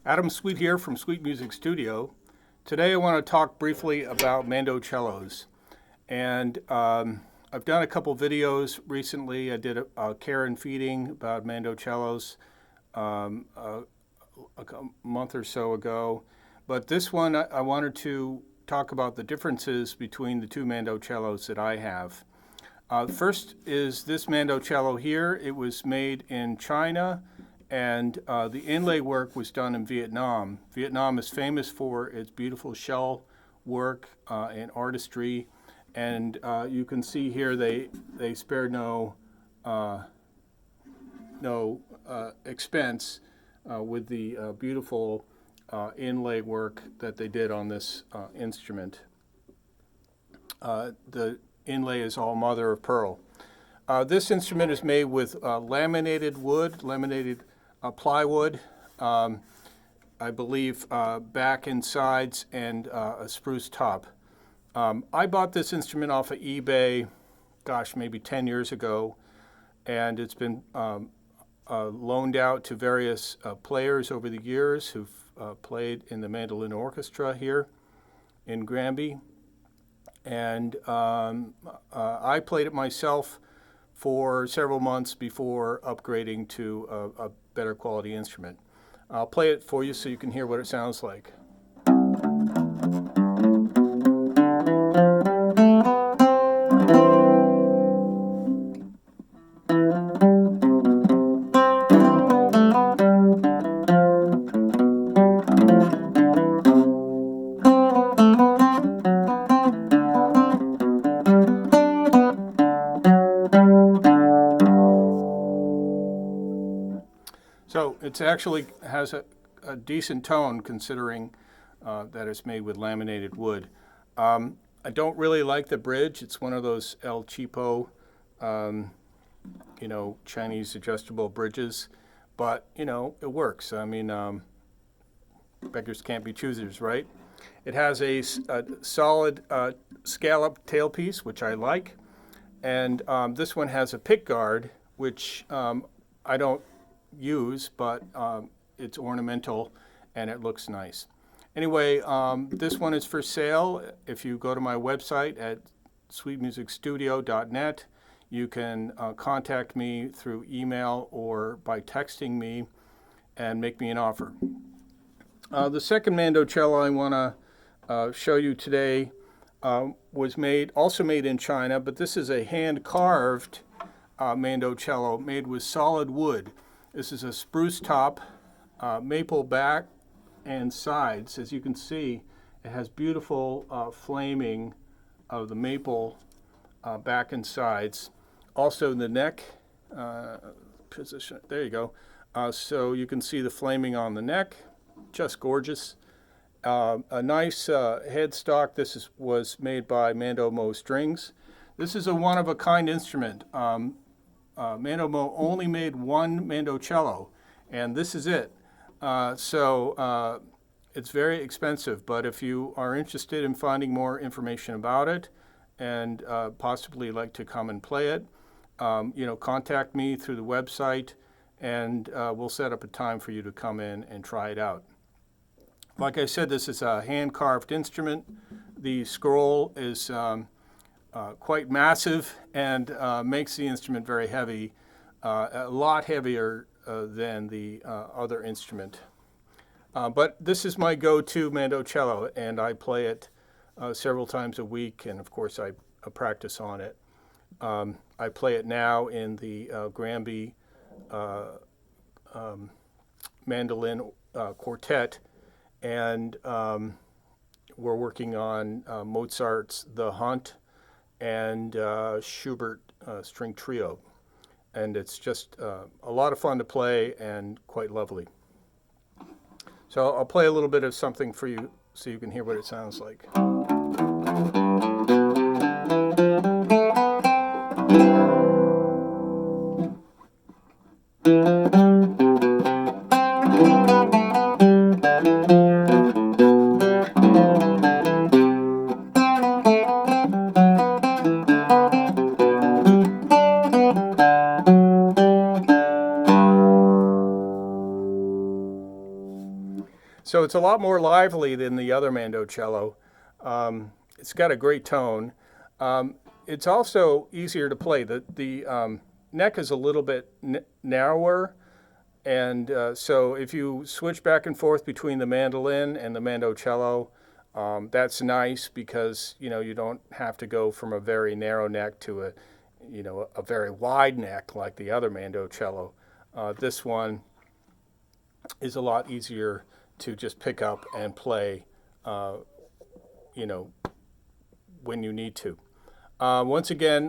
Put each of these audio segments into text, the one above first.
Adam Sweet here from Sweet Music Studio. Today I want to talk briefly about Mandocellos. And I've done a couple videos recently. I did a care and feeding about Mandocellos a month or so ago. But this one I wanted to talk about the differences between the two Mandocellos that I have. First is this Mandocello here. It was made in China, and the inlay work was done in Vietnam. Vietnam is famous for its beautiful shell work and artistry, and you can see here they spared no expense with the beautiful inlay work that they did on this instrument. The inlay is all mother of pearl. This instrument is made with laminated wood, laminated plywood, I believe back and sides, and a spruce top. I bought this instrument off of eBay, gosh, maybe 10 years ago, and it's been loaned out to various players over the years who've played in the mandolin orchestra here in Granby. And I played it myself for several months before upgrading to a better quality instrument. I'll play it for you so you can hear what it sounds like. So it actually has a decent tone considering that it's made with laminated wood. I don't really like the bridge. It's one of those El Cheapo, Chinese adjustable bridges, but it works. I mean, beggars can't be choosers, right? It has a solid scallop tailpiece, which I like, and this one has a pick guard, which I don't use, but it's ornamental and it looks nice. Anyway, this one is for sale. If you go to my website at sweetmusicstudio.net, you can contact me through email or by texting me and make me an offer. The second Mandocello I want to show you today was also made in China, but this is a hand-carved Mandocello made with solid wood. This is a spruce top, maple back and sides. As you can see, it has beautiful flaming of the maple back and sides. Also the neck position, there you go. So you can see the flaming on the neck, just gorgeous. A nice headstock. This was made by Mando Strings. This is a one-of-a-kind instrument. Mando only made one Mandocello, and this is it. So it's very expensive, but if you are interested in finding more information about it and possibly like to come and play it, contact me through the website, and we'll set up a time for you to come in and try it out. Like I said, this is a hand-carved instrument. The scroll is quite massive and makes the instrument very heavy, a lot heavier than the other instrument. But this is my go-to Mandocello, and I play it several times a week, and of course I practice on it. I play it now in the Granby Mandolin Quartet, and we're working on Mozart's The Hunt and Schubert String Trio. And it's just a lot of fun to play and quite lovely. So I'll play a little bit of something for you so you can hear what it sounds like. So it's a lot more lively than the other Mandocello. It's got a great tone. It's also easier to play. The neck is a little bit narrower, and so if you switch back and forth between the mandolin and the Mandocello, that's nice because you don't have to go from a very narrow neck to a very wide neck like the other Mandocello. This one is a lot easier to just pick up and play, you know, when you need to. Once again,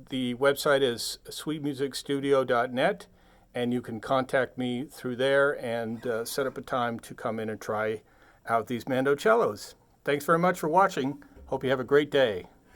the website is sweetmusicstudio.net, and you can contact me through there and set up a time to come in and try out these Mandocellos. Thanks very much for watching. Hope you have a great day.